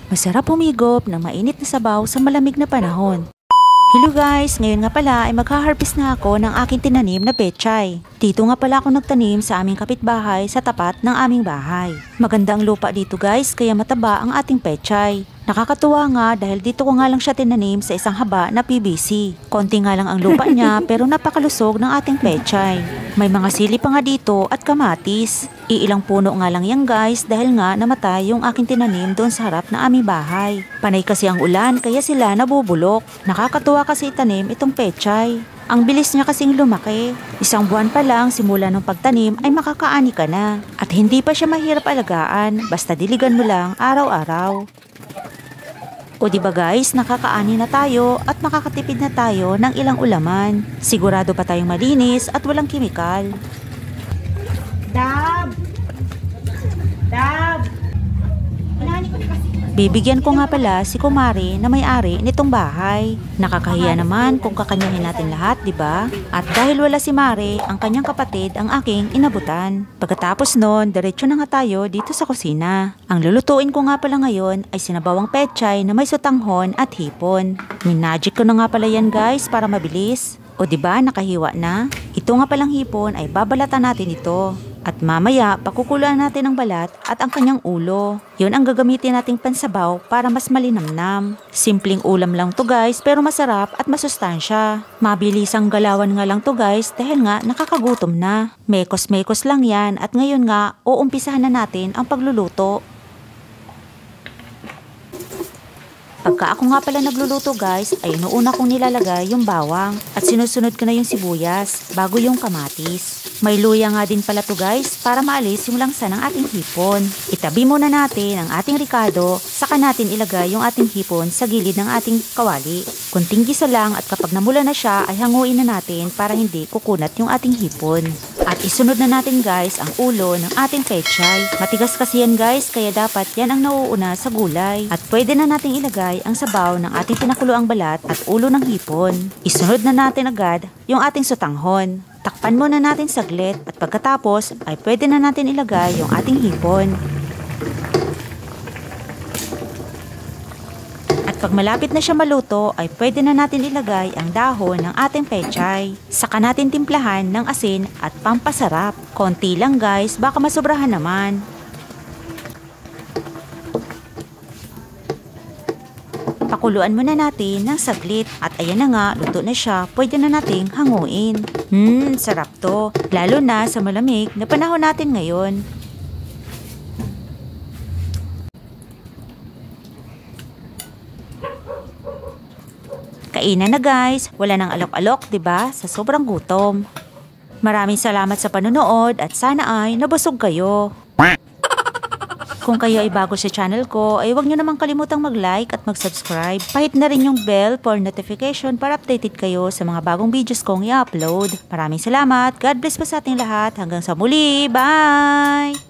Masarap humigop ng mainit na sabaw sa malamig na panahon. Hello guys! Ngayon nga pala ay magha-harvest na ako ng aking tinanim na pechay. Dito nga pala ako nagtanim sa aming kapitbahay sa tapat ng aming bahay. Maganda ang lupa dito guys, kaya mataba ang ating pechay. Nakakatuwa nga dahil dito ko nga lang siya tinanim sa isang haba na PVC. Konti nga lang ang lupa niya pero napakalusog ng ating pechay. May mga sili pa nga dito at kamatis. Iilang puno nga lang yan guys dahil nga namatay yung aking tinanim doon sa harap ng aming bahay. Panay kasi ang ulan kaya sila nabubulok. Nakakatuwa kasi itanim itong pechay. Ang bilis niya kasing lumaki. Isang buwan pa lang simula ng pagtanim ay makakaani ka na. At hindi pa siya mahirap alagaan basta diligan mo lang araw-araw. O diba guys, nakakaani na tayo at makakatipid na tayo ng ilang ulaman. Sigurado pa tayong malinis at walang kemikal. Dab! Dab! Bibigyan ko nga pala si Kumari na may-ari nitong bahay. Nakakahiya naman kung kakanyahin natin lahat, di ba? At dahil wala si Mari, ang kanyang kapatid ang aking inabutan. Pagkatapos nun, diretso na nga tayo dito sa kusina. Ang lulutuin ko nga pala ngayon ay sinabawang pechay na may sutanghon at hipon. Minagic ko na nga pala yan guys para mabilis. O di ba nakahiwa na? Ito nga palang hipon ay babalatan natin ito. At mamaya, pakukuluan natin ang balat at ang kanyang ulo. Yun ang gagamitin nating pansabaw para mas malinamnam. Simpleng ulam lang to guys pero masarap at masustansya. Mabilisang galawan nga lang to guys dahil nga nakakagutom na. Mekos-mekos lang yan at ngayon nga uumpisahan na natin ang pagluluto. Pagka ako nga pala nagluluto guys, ay inuuna kong nilalagay yung bawang at sinusunod ko na yung sibuyas bago yung kamatis. May luya nga din pala to guys para maalis yung langsa ng ating hipon. Itabi muna natin ang ating ricado, saka natin ilagay yung ating hipon sa gilid ng ating kawali. Kunting gisa lang at kapag namula na siya ay hanguin na natin para hindi kukunat yung ating hipon. At isunod na natin guys ang ulo ng ating pechay. Matigas kasi yan guys kaya dapat yan ang nauuna sa gulay. At pwede na nating ilagay ang sabaw ng ating pinakuluang balat at ulo ng hipon. Isunod na natin agad yung ating sutanghon. Takpan muna natin saglit at pagkatapos ay pwede na natin ilagay yung ating hipon. At pag malapit na siya maluto ay pwede na natin ilagay ang dahon ng ating pechay. Saka natin timplahan ng asin at pampasarap. Konti lang guys, baka masobrahan naman. Pakuluan muna natin ng saglit at ayan na nga, luto na siya, pwede na nating hanguin. Sarap to, lalo na sa malamig na panahon natin ngayon. Kainan na guys, wala nang alok-alok, 'di ba? Sa sobrang gutom. Maraming salamat sa panonood at sana ay nabusog kayo. Kung kayo ay bago sa channel ko, ay huwag nyo namang kalimutang mag-like at mag-subscribe. Pahit na rin yung bell for notification para updated kayo sa mga bagong videos kong i-upload. Maraming salamat. God bless po sa ating lahat. Hanggang sa muli. Bye!